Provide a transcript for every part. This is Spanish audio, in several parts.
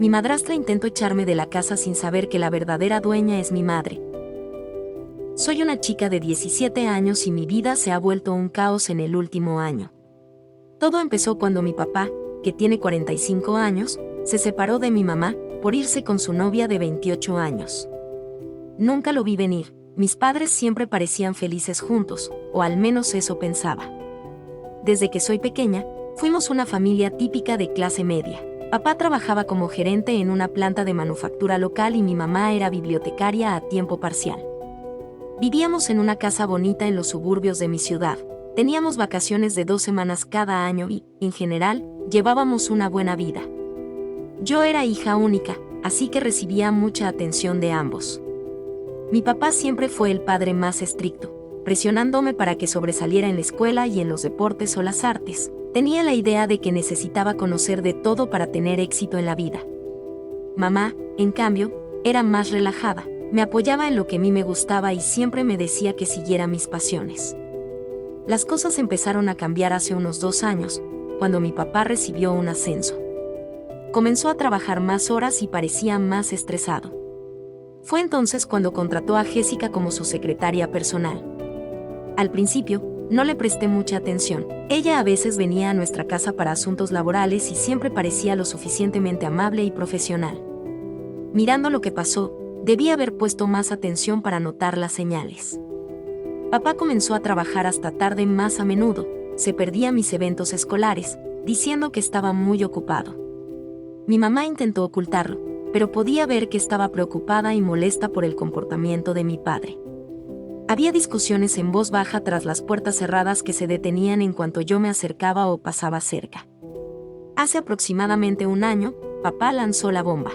Mi madrastra intentó echarme de la casa sin saber que la verdadera dueña es mi madre. Soy una chica de 17 años y mi vida se ha vuelto un caos en el último año. Todo empezó cuando mi papá, que tiene 45 años, se separó de mi mamá por irse con su novia de 28 años. Nunca lo vi venir, mis padres siempre parecían felices juntos, o al menos eso pensaba. Desde que soy pequeña, fuimos una familia típica de clase media. Papá trabajaba como gerente en una planta de manufactura local y mi mamá era bibliotecaria a tiempo parcial. Vivíamos en una casa bonita en los suburbios de mi ciudad. Teníamos vacaciones de 2 semanas cada año y, en general, llevábamos una buena vida. Yo era hija única, así que recibía mucha atención de ambos. Mi papá siempre fue el padre más estricto, presionándome para que sobresaliera en la escuela y en los deportes o las artes. Tenía la idea de que necesitaba conocer de todo para tener éxito en la vida. Mamá, en cambio, era más relajada, me apoyaba en lo que a mí me gustaba y siempre me decía que siguiera mis pasiones. Las cosas empezaron a cambiar hace unos 2 años, cuando mi papá recibió un ascenso. Comenzó a trabajar más horas y parecía más estresado. Fue entonces cuando contrató a Jessica como su secretaria personal. Al principio, no le presté mucha atención. Ella a veces venía a nuestra casa para asuntos laborales y siempre parecía lo suficientemente amable y profesional. Mirando lo que pasó, debí haber puesto más atención para notar las señales. Papá comenzó a trabajar hasta tarde más a menudo, se perdía mis eventos escolares, diciendo que estaba muy ocupado. Mi mamá intentó ocultarlo, pero podía ver que estaba preocupada y molesta por el comportamiento de mi padre. Había discusiones en voz baja tras las puertas cerradas que se detenían en cuanto yo me acercaba o pasaba cerca. Hace aproximadamente 1 año, papá lanzó la bomba.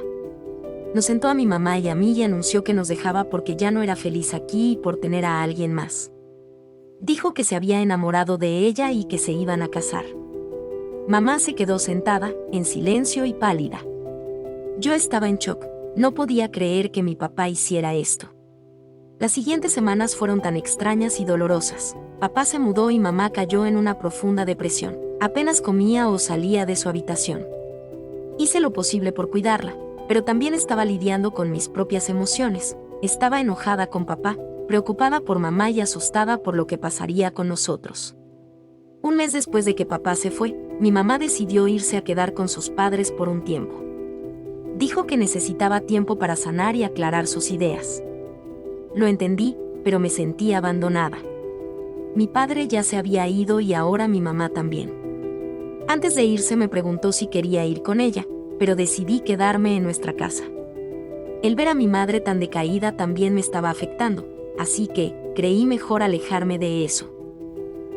Nos sentó a mi mamá y a mí y anunció que nos dejaba porque ya no era feliz aquí y por tener a alguien más. Dijo que se había enamorado de ella y que se iban a casar. Mamá se quedó sentada, en silencio y pálida. Yo estaba en shock, no podía creer que mi papá hiciera esto. Las siguientes semanas fueron tan extrañas y dolorosas. Papá se mudó y mamá cayó en una profunda depresión. Apenas comía o salía de su habitación. Hice lo posible por cuidarla, pero también estaba lidiando con mis propias emociones. Estaba enojada con papá, preocupada por mamá y asustada por lo que pasaría con nosotros. 1 mes después de que papá se fue, mi mamá decidió irse a quedar con sus padres por un tiempo. Dijo que necesitaba tiempo para sanar y aclarar sus ideas. Lo entendí, pero me sentí abandonada. Mi padre ya se había ido y ahora mi mamá también. Antes de irse me preguntó si quería ir con ella, pero decidí quedarme en nuestra casa. El ver a mi madre tan decaída también me estaba afectando, así que creí mejor alejarme de eso.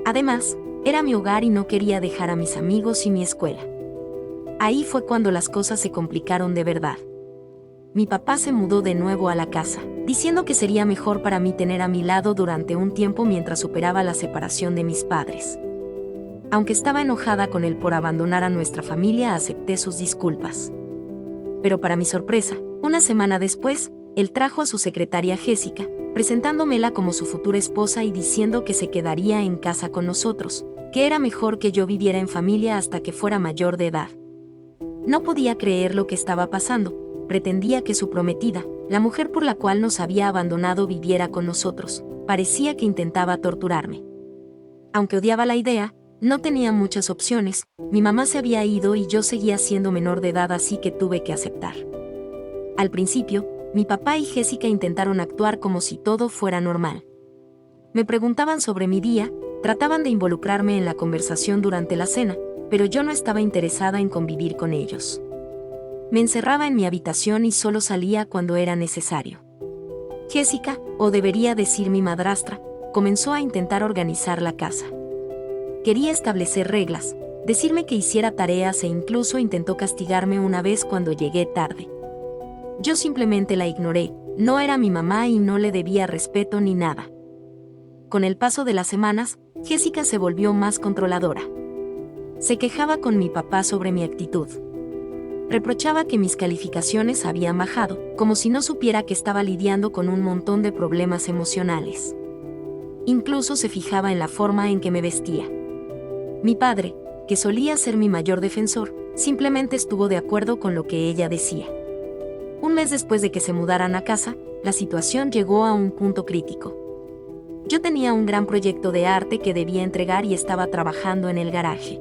Además, era mi hogar y no quería dejar a mis amigos y mi escuela. Ahí fue cuando las cosas se complicaron de verdad. Mi papá se mudó de nuevo a la casa, diciendo que sería mejor para mí tener a mi lado durante un tiempo mientras superaba la separación de mis padres. Aunque estaba enojada con él por abandonar a nuestra familia, acepté sus disculpas. Pero para mi sorpresa, 1 semana después, él trajo a su secretaria Jessica, presentándomela como su futura esposa y diciendo que se quedaría en casa con nosotros, que era mejor que yo viviera en familia hasta que fuera mayor de edad. No podía creer lo que estaba pasando. Pretendía que su prometida, la mujer por la cual nos había abandonado, viviera con nosotros. Parecía que intentaba torturarme. Aunque odiaba la idea, no tenía muchas opciones. Mi mamá se había ido y yo seguía siendo menor de edad, así que tuve que aceptar. Al principio, mi papá y Jessica intentaron actuar como si todo fuera normal. Me preguntaban sobre mi día, trataban de involucrarme en la conversación durante la cena, pero yo no estaba interesada en convivir con ellos. Me encerraba en mi habitación y solo salía cuando era necesario. Jessica, o debería decir mi madrastra, comenzó a intentar organizar la casa. Quería establecer reglas, decirme que hiciera tareas e incluso intentó castigarme una vez cuando llegué tarde. Yo simplemente la ignoré, no era mi mamá y no le debía respeto ni nada. Con el paso de las semanas, Jessica se volvió más controladora. Se quejaba con mi papá sobre mi actitud. Reprochaba que mis calificaciones habían bajado, como si no supiera que estaba lidiando con un montón de problemas emocionales. Incluso se fijaba en la forma en que me vestía. Mi padre, que solía ser mi mayor defensor, simplemente estuvo de acuerdo con lo que ella decía. Un mes después de que se mudaran a casa, la situación llegó a un punto crítico. Yo tenía un gran proyecto de arte que debía entregar y estaba trabajando en el garaje.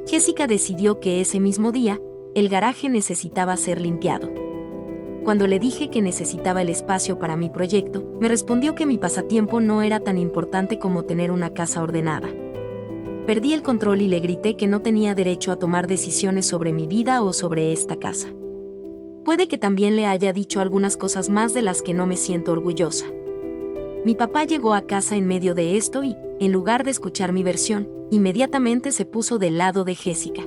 Jessica decidió que ese mismo día, el garaje necesitaba ser limpiado. Cuando le dije que necesitaba el espacio para mi proyecto, me respondió que mi pasatiempo no era tan importante como tener una casa ordenada. Perdí el control y le grité que no tenía derecho a tomar decisiones sobre mi vida o sobre esta casa. Puede que también le haya dicho algunas cosas más de las que no me siento orgullosa. Mi papá llegó a casa en medio de esto y, en lugar de escuchar mi versión, inmediatamente se puso del lado de Jessica.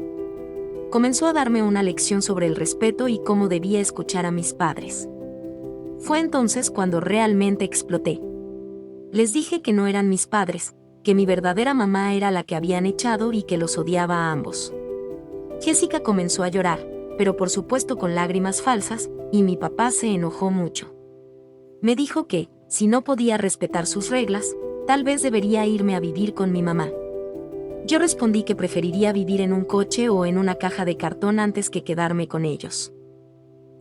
Comenzó a darme una lección sobre el respeto y cómo debía escuchar a mis padres. Fue entonces cuando realmente exploté. Les dije que no eran mis padres, que mi verdadera mamá era la que habían echado y que los odiaba a ambos. Jessica comenzó a llorar, pero por supuesto con lágrimas falsas, y mi papá se enojó mucho. Me dijo que, si no podía respetar sus reglas, tal vez debería irme a vivir con mi mamá. Yo respondí que preferiría vivir en un coche o en una caja de cartón antes que quedarme con ellos.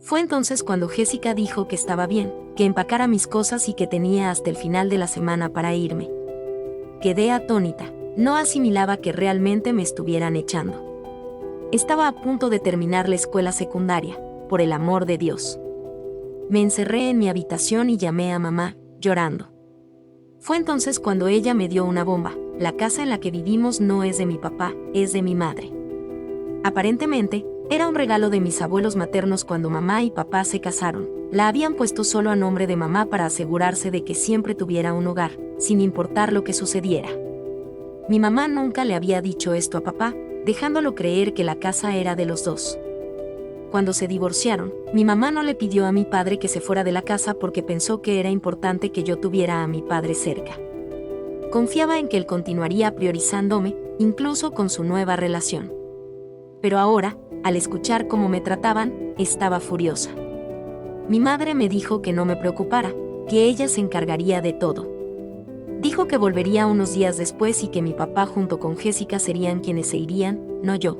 Fue entonces cuando Jessica dijo que estaba bien, que empacara mis cosas y que tenía hasta el final de la semana para irme. Quedé atónita, no asimilaba que realmente me estuvieran echando. Estaba a punto de terminar la escuela secundaria, por el amor de Dios. Me encerré en mi habitación y llamé a mamá, llorando. Fue entonces cuando ella me dio una bomba. La casa en la que vivimos no es de mi papá, es de mi madre. Aparentemente, era un regalo de mis abuelos maternos cuando mamá y papá se casaron. La habían puesto solo a nombre de mamá para asegurarse de que siempre tuviera un hogar, sin importar lo que sucediera. Mi mamá nunca le había dicho esto a papá, dejándolo creer que la casa era de los dos. Cuando se divorciaron, mi mamá no le pidió a mi padre que se fuera de la casa porque pensó que era importante que yo tuviera a mi padre cerca. Confiaba en que él continuaría priorizándome, incluso con su nueva relación. Pero ahora, al escuchar cómo me trataban, estaba furiosa. Mi madre me dijo que no me preocupara, que ella se encargaría de todo. Dijo que volvería unos días después y que mi papá junto con Jessica serían quienes se irían, no yo.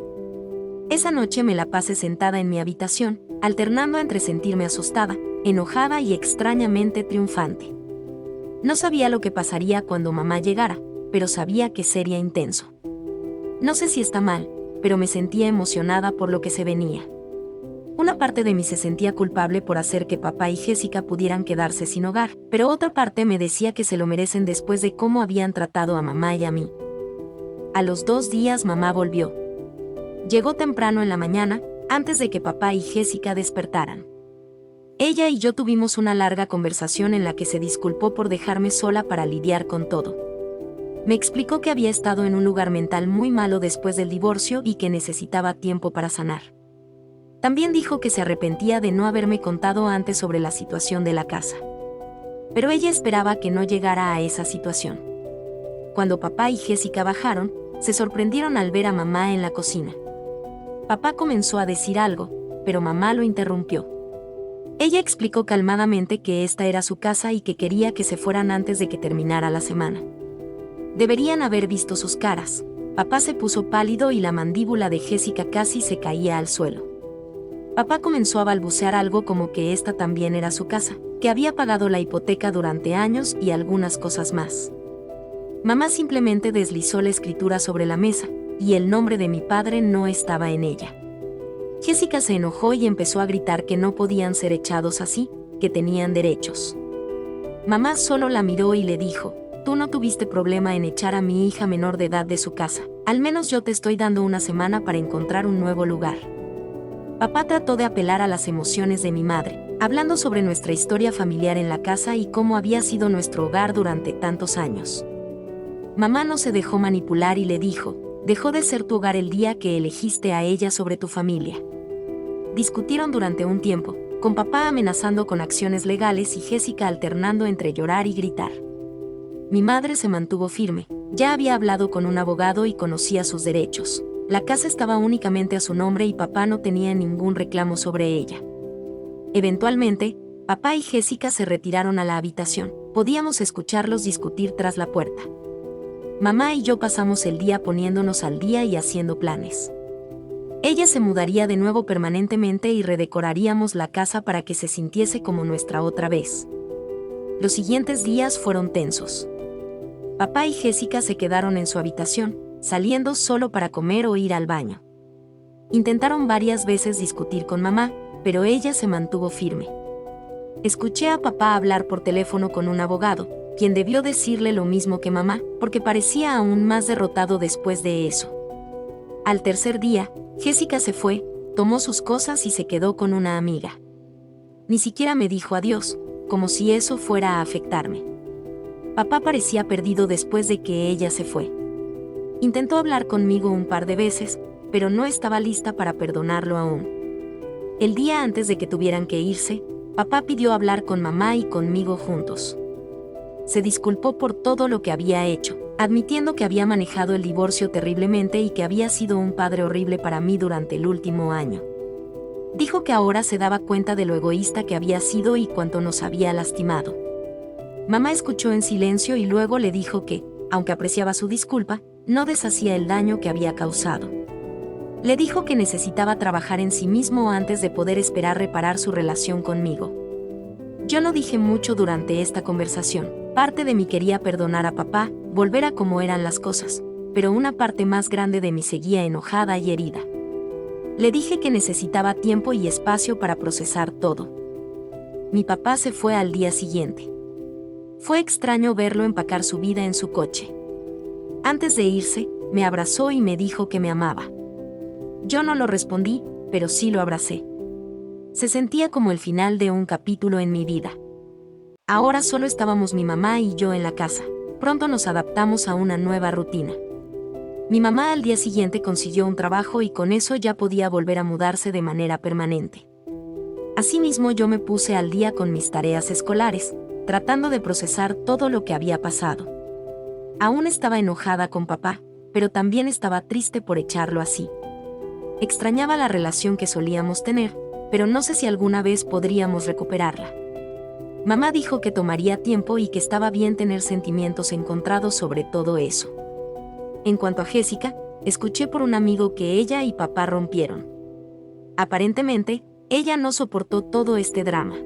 Esa noche me la pasé sentada en mi habitación, alternando entre sentirme asustada, enojada y extrañamente triunfante. No sabía lo que pasaría cuando mamá llegara, pero sabía que sería intenso. No sé si está mal, pero me sentía emocionada por lo que se venía. Una parte de mí se sentía culpable por hacer que papá y Jessica pudieran quedarse sin hogar, pero otra parte me decía que se lo merecen después de cómo habían tratado a mamá y a mí. A los 2 días mamá volvió. Llegó temprano en la mañana, antes de que papá y Jessica despertaran. Ella y yo tuvimos una larga conversación en la que se disculpó por dejarme sola para lidiar con todo. Me explicó que había estado en un lugar mental muy malo después del divorcio y que necesitaba tiempo para sanar. También dijo que se arrepentía de no haberme contado antes sobre la situación de la casa. Pero ella esperaba que no llegara a esa situación. Cuando papá y Jessica bajaron, se sorprendieron al ver a mamá en la cocina. Papá comenzó a decir algo, pero mamá lo interrumpió. Ella explicó calmadamente que esta era su casa y que quería que se fueran antes de que terminara la semana. Deberían haber visto sus caras. Papá se puso pálido y la mandíbula de Jessica casi se caía al suelo. Papá comenzó a balbucear algo como que esta también era su casa, que había pagado la hipoteca durante años y algunas cosas más. Mamá simplemente deslizó la escritura sobre la mesa, y el nombre de mi padre no estaba en ella. Jessica se enojó y empezó a gritar que no podían ser echados así, que tenían derechos. Mamá solo la miró y le dijo: «Tú no tuviste problema en echar a mi hija menor de edad de su casa, al menos yo te estoy dando una semana para encontrar un nuevo lugar». Papá trató de apelar a las emociones de mi madre, hablando sobre nuestra historia familiar en la casa y cómo había sido nuestro hogar durante tantos años. Mamá no se dejó manipular y le dijo: «Dejó de ser tu hogar el día que elegiste a ella sobre tu familia». Discutieron durante un tiempo, con papá amenazando con acciones legales y Jessica alternando entre llorar y gritar. Mi madre se mantuvo firme, ya había hablado con un abogado y conocía sus derechos. La casa estaba únicamente a su nombre y papá no tenía ningún reclamo sobre ella. Eventualmente, papá y Jessica se retiraron a la habitación. Podíamos escucharlos discutir tras la puerta. Mamá y yo pasamos el día poniéndonos al día y haciendo planes. Ella se mudaría de nuevo permanentemente y redecoraríamos la casa para que se sintiese como nuestra otra vez. Los siguientes días fueron tensos. Papá y Jessica se quedaron en su habitación, saliendo solo para comer o ir al baño. Intentaron varias veces discutir con mamá, pero ella se mantuvo firme. Escuché a papá hablar por teléfono con un abogado, quien debió decirle lo mismo que mamá, porque parecía aún más derrotado después de eso. Al tercer día, Jessica se fue, tomó sus cosas y se quedó con una amiga. Ni siquiera me dijo adiós, como si eso fuera a afectarme. Papá parecía perdido después de que ella se fue. Intentó hablar conmigo un par de veces, pero no estaba lista para perdonarlo aún. El día antes de que tuvieran que irse, papá pidió hablar con mamá y conmigo juntos. Se disculpó por todo lo que había hecho, admitiendo que había manejado el divorcio terriblemente y que había sido un padre horrible para mí durante el último año. Dijo que ahora se daba cuenta de lo egoísta que había sido y cuánto nos había lastimado. Mamá escuchó en silencio y luego le dijo que, aunque apreciaba su disculpa, no deshacía el daño que había causado. Le dijo que necesitaba trabajar en sí mismo antes de poder esperar reparar su relación conmigo. Yo no dije mucho durante esta conversación. Parte de mí quería perdonar a papá, volver a como eran las cosas, pero una parte más grande de mí seguía enojada y herida. Le dije que necesitaba tiempo y espacio para procesar todo. Mi papá se fue al día siguiente. Fue extraño verlo empacar su vida en su coche. Antes de irse, me abrazó y me dijo que me amaba. Yo no lo respondí, pero sí lo abracé. Se sentía como el final de un capítulo en mi vida. Ahora solo estábamos mi mamá y yo en la casa. Pronto nos adaptamos a una nueva rutina. Mi mamá al día siguiente consiguió un trabajo y con eso ya podía volver a mudarse de manera permanente. Asimismo, yo me puse al día con mis tareas escolares, tratando de procesar todo lo que había pasado. Aún estaba enojada con papá, pero también estaba triste por echarlo así. Extrañaba la relación que solíamos tener, pero no sé si alguna vez podríamos recuperarla. Mamá dijo que tomaría tiempo y que estaba bien tener sentimientos encontrados sobre todo eso. En cuanto a Jessica, escuché por un amigo que ella y papá rompieron. Aparentemente, ella no soportó todo este drama.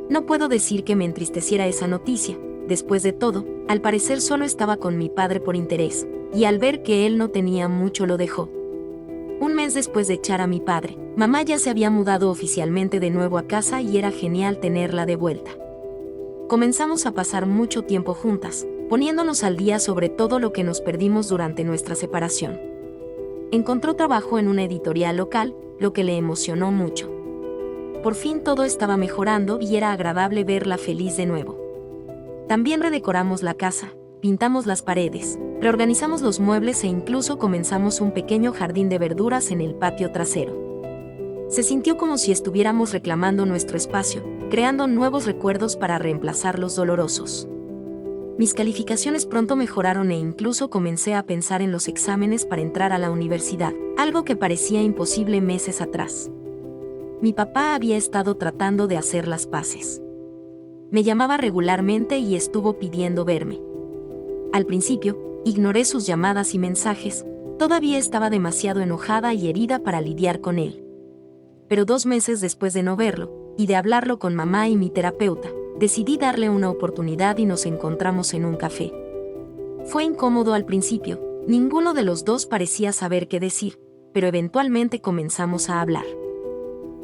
No puedo decir que me entristeciera esa noticia. Después de todo, al parecer solo estaba con mi padre por interés, y al ver que él no tenía mucho lo dejó. Un mes después de echar a mi padre, mamá ya se había mudado oficialmente de nuevo a casa y era genial tenerla de vuelta. Comenzamos a pasar mucho tiempo juntas, poniéndonos al día sobre todo lo que nos perdimos durante nuestra separación. Encontró trabajo en una editorial local, lo que le emocionó mucho. Por fin todo estaba mejorando y era agradable verla feliz de nuevo. También redecoramos la casa, pintamos las paredes, reorganizamos los muebles e incluso comenzamos un pequeño jardín de verduras en el patio trasero. Se sintió como si estuviéramos reclamando nuestro espacio, creando nuevos recuerdos para reemplazar los dolorosos. Mis calificaciones pronto mejoraron e incluso comencé a pensar en los exámenes para entrar a la universidad, algo que parecía imposible meses atrás. Mi papá había estado tratando de hacer las paces. Me llamaba regularmente y estuvo pidiendo verme. Al principio, ignoré sus llamadas y mensajes, todavía estaba demasiado enojada y herida para lidiar con él. Pero 2 meses después de no verlo, y de hablarlo con mamá y mi terapeuta, decidí darle una oportunidad y nos encontramos en un café. Fue incómodo al principio, ninguno de los dos parecía saber qué decir, pero eventualmente comenzamos a hablar.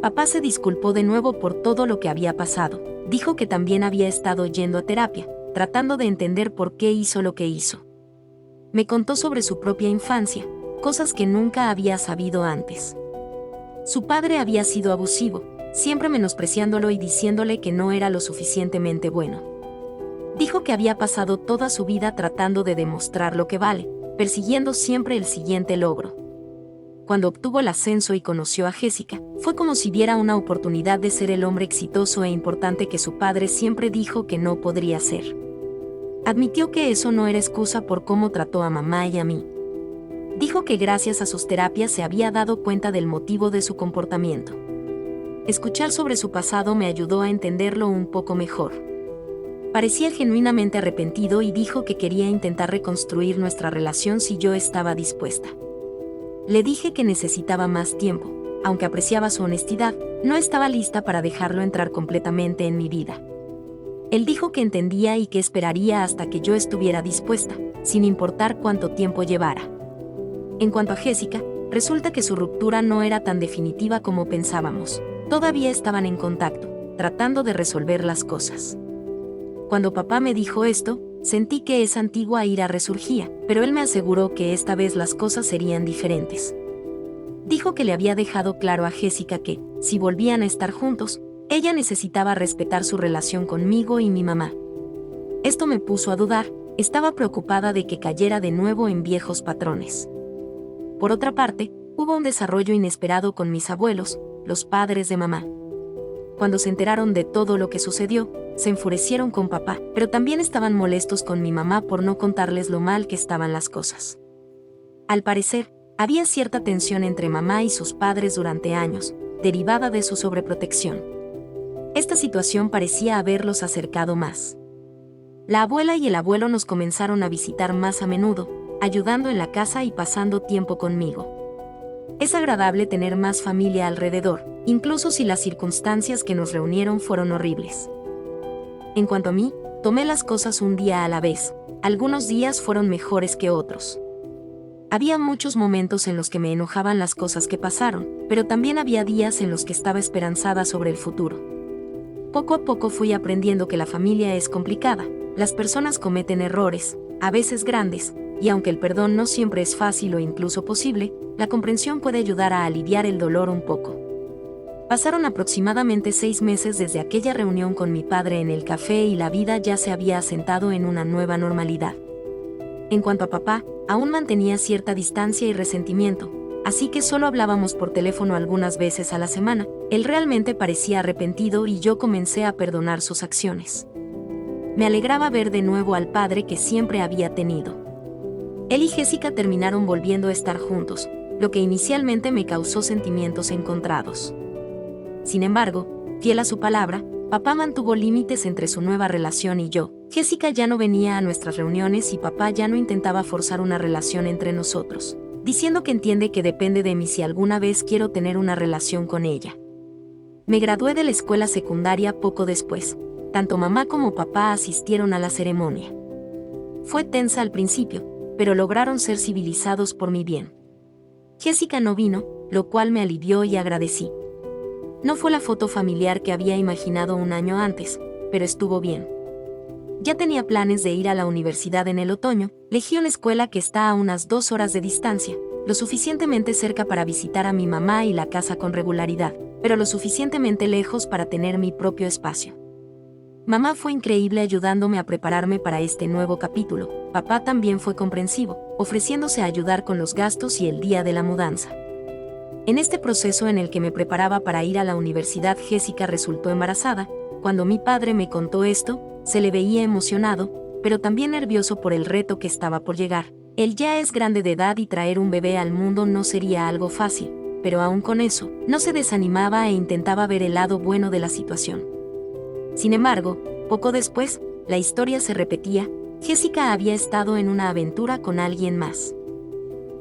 Papá se disculpó de nuevo por todo lo que había pasado, dijo que también había estado yendo a terapia, tratando de entender por qué hizo lo que hizo. Me contó sobre su propia infancia, cosas que nunca había sabido antes. Su padre había sido abusivo, siempre menospreciándolo y diciéndole que no era lo suficientemente bueno. Dijo que había pasado toda su vida tratando de demostrar lo que vale, persiguiendo siempre el siguiente logro. Cuando obtuvo el ascenso y conoció a Jessica, fue como si viera una oportunidad de ser el hombre exitoso e importante que su padre siempre dijo que no podría ser. Admitió que eso no era excusa por cómo trató a mamá y a mí. Dijo que gracias a sus terapias se había dado cuenta del motivo de su comportamiento. Escuchar sobre su pasado me ayudó a entenderlo un poco mejor. Parecía genuinamente arrepentido y dijo que quería intentar reconstruir nuestra relación si yo estaba dispuesta. Le dije que necesitaba más tiempo. Aunque apreciaba su honestidad, no estaba lista para dejarlo entrar completamente en mi vida. Él dijo que entendía y que esperaría hasta que yo estuviera dispuesta, sin importar cuánto tiempo llevara. En cuanto a Jessica, resulta que su ruptura no era tan definitiva como pensábamos. Todavía estaban en contacto, tratando de resolver las cosas. Cuando papá me dijo esto, sentí que esa antigua ira resurgía, pero él me aseguró que esta vez las cosas serían diferentes. Dijo que le había dejado claro a Jessica que, si volvían a estar juntos, ella necesitaba respetar su relación conmigo y mi mamá. Esto me puso a dudar, estaba preocupada de que cayera de nuevo en viejos patrones. Por otra parte, hubo un desarrollo inesperado con mis abuelos, los padres de mamá. Cuando se enteraron de todo lo que sucedió, se enfurecieron con papá, pero también estaban molestos con mi mamá por no contarles lo mal que estaban las cosas. Al parecer, había cierta tensión entre mamá y sus padres durante años, derivada de su sobreprotección. Esta situación parecía haberlos acercado más. La abuela y el abuelo nos comenzaron a visitar más a menudo, ayudando en la casa y pasando tiempo conmigo. Es agradable tener más familia alrededor, incluso si las circunstancias que nos reunieron fueron horribles. En cuanto a mí, tomé las cosas un día a la vez. Algunos días fueron mejores que otros. Había muchos momentos en los que me enojaban las cosas que pasaron, pero también había días en los que estaba esperanzada sobre el futuro. Poco a poco fui aprendiendo que la familia es complicada, las personas cometen errores, a veces grandes, y aunque el perdón no siempre es fácil o incluso posible, la comprensión puede ayudar a aliviar el dolor un poco. Pasaron aproximadamente 6 meses desde aquella reunión con mi padre en el café y la vida ya se había asentado en una nueva normalidad. En cuanto a papá, aún mantenía cierta distancia y resentimiento, así que solo hablábamos por teléfono algunas veces a la semana. Él realmente parecía arrepentido y yo comencé a perdonar sus acciones. Me alegraba ver de nuevo al padre que siempre había tenido. Él y Jessica terminaron volviendo a estar juntos, lo que inicialmente me causó sentimientos encontrados. Sin embargo, fiel a su palabra, papá mantuvo límites entre su nueva relación y yo. Jessica ya no venía a nuestras reuniones y papá ya no intentaba forzar una relación entre nosotros, diciendo que entiende que depende de mí si alguna vez quiero tener una relación con ella. Me gradué de la escuela secundaria poco después. Tanto mamá como papá asistieron a la ceremonia. Fue tensa al principio, pero lograron ser civilizados por mi bien. Jessica no vino, lo cual me alivió y agradecí. No fue la foto familiar que había imaginado un año antes, pero estuvo bien. Ya tenía planes de ir a la universidad en el otoño. Elegí una escuela que está a unas 2 horas de distancia, lo suficientemente cerca para visitar a mi mamá y la casa con regularidad, pero lo suficientemente lejos para tener mi propio espacio. Mamá fue increíble ayudándome a prepararme para este nuevo capítulo. Papá también fue comprensivo, ofreciéndose a ayudar con los gastos y el día de la mudanza. En este proceso en el que me preparaba para ir a la universidad, Jessica resultó embarazada. Cuando mi padre me contó esto, se le veía emocionado, pero también nervioso por el reto que estaba por llegar. Él ya es grande de edad y traer un bebé al mundo no sería algo fácil, pero aún con eso, no se desanimaba e intentaba ver el lado bueno de la situación. Sin embargo, poco después, la historia se repetía. Jessica había estado en una aventura con alguien más.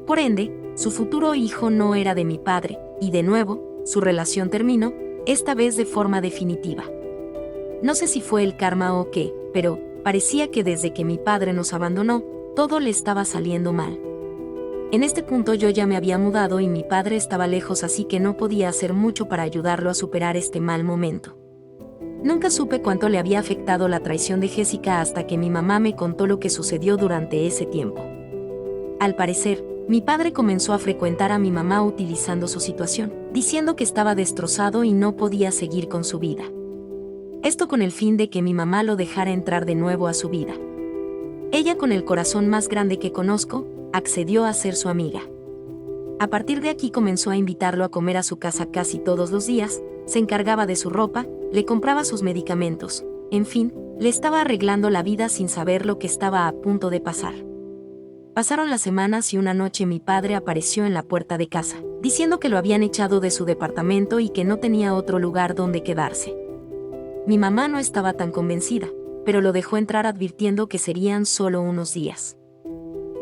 Por ende, su futuro hijo no era de mi padre, y de nuevo, su relación terminó, esta vez de forma definitiva. No sé si fue el karma o qué, pero parecía que desde que mi padre nos abandonó, todo le estaba saliendo mal. En este punto yo ya me había mudado y mi padre estaba lejos, así que no podía hacer mucho para ayudarlo a superar este mal momento. Nunca supe cuánto le había afectado la traición de Jessica hasta que mi mamá me contó lo que sucedió durante ese tiempo. Al parecer, mi padre comenzó a frecuentar a mi mamá utilizando su situación, diciendo que estaba destrozado y no podía seguir con su vida. Esto con el fin de que mi mamá lo dejara entrar de nuevo a su vida. Ella, con el corazón más grande que conozco, accedió a ser su amiga. A partir de aquí comenzó a invitarlo a comer a su casa casi todos los días, se encargaba de su ropa, le compraba sus medicamentos, en fin, le estaba arreglando la vida sin saber lo que estaba a punto de pasar. Pasaron las semanas y una noche mi padre apareció en la puerta de casa, diciendo que lo habían echado de su departamento y que no tenía otro lugar donde quedarse. Mi mamá no estaba tan convencida, pero lo dejó entrar advirtiendo que serían solo unos días.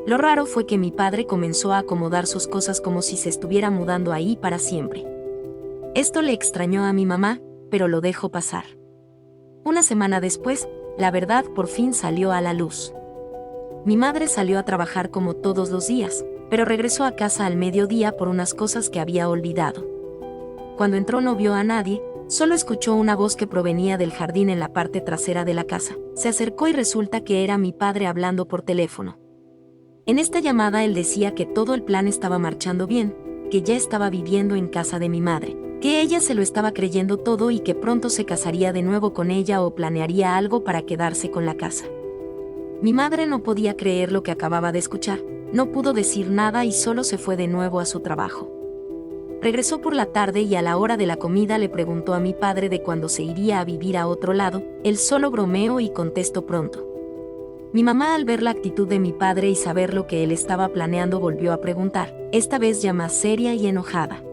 Lo raro fue que mi padre comenzó a acomodar sus cosas como si se estuviera mudando ahí para siempre. Esto le extrañó a mi mamá, pero lo dejó pasar. Una semana después, la verdad por fin salió a la luz. Mi madre salió a trabajar como todos los días, pero regresó a casa al mediodía por unas cosas que había olvidado. Cuando entró no vio a nadie, solo escuchó una voz que provenía del jardín en la parte trasera de la casa. Se acercó y resulta que era mi padre hablando por teléfono. En esta llamada él decía que todo el plan estaba marchando bien, que ya estaba viviendo en casa de mi madre, que ella se lo estaba creyendo todo y que pronto se casaría de nuevo con ella o planearía algo para quedarse con la casa. Mi madre no podía creer lo que acababa de escuchar, no pudo decir nada y solo se fue de nuevo a su trabajo. Regresó por la tarde y a la hora de la comida le preguntó a mi padre de cuándo se iría a vivir a otro lado. Él solo bromeó y contestó pronto. Mi mamá, al ver la actitud de mi padre y saber lo que él estaba planeando, volvió a preguntar, esta vez ya más seria y enojada.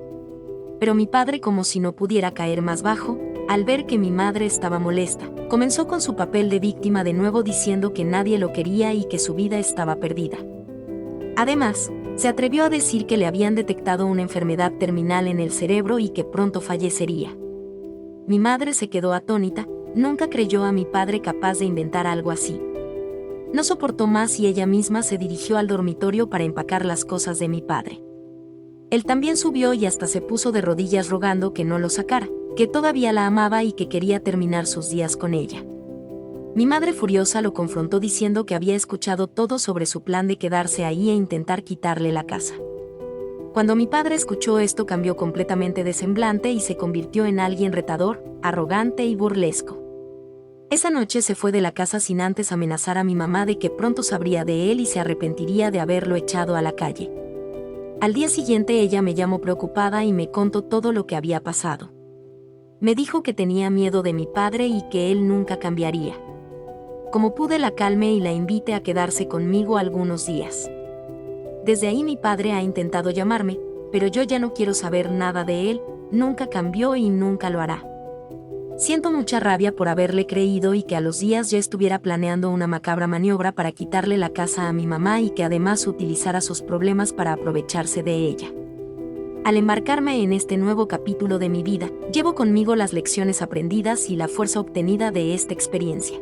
Pero mi padre, como si no pudiera caer más bajo, al ver que mi madre estaba molesta, comenzó con su papel de víctima de nuevo diciendo que nadie lo quería y que su vida estaba perdida. Además, se atrevió a decir que le habían detectado una enfermedad terminal en el cerebro y que pronto fallecería. Mi madre se quedó atónita, nunca creyó a mi padre capaz de inventar algo así. No soportó más y ella misma se dirigió al dormitorio para empacar las cosas de mi padre. Él también subió y hasta se puso de rodillas rogando que no lo sacara, que todavía la amaba y que quería terminar sus días con ella. Mi madre furiosa lo confrontó diciendo que había escuchado todo sobre su plan de quedarse ahí e intentar quitarle la casa. Cuando mi padre escuchó esto cambió completamente de semblante y se convirtió en alguien retador, arrogante y burlesco. Esa noche se fue de la casa sin antes amenazar a mi mamá de que pronto sabría de él y se arrepentiría de haberlo echado a la calle. Al día siguiente ella me llamó preocupada y me contó todo lo que había pasado. Me dijo que tenía miedo de mi padre y que él nunca cambiaría. Como pude la calmé y la invité a quedarse conmigo algunos días. Desde ahí mi padre ha intentado llamarme, pero yo ya no quiero saber nada de él, nunca cambió y nunca lo hará. Siento mucha rabia por haberle creído y que a los días ya estuviera planeando una macabra maniobra para quitarle la casa a mi mamá y que además utilizara sus problemas para aprovecharse de ella. Al embarcarme en este nuevo capítulo de mi vida, llevo conmigo las lecciones aprendidas y la fuerza obtenida de esta experiencia.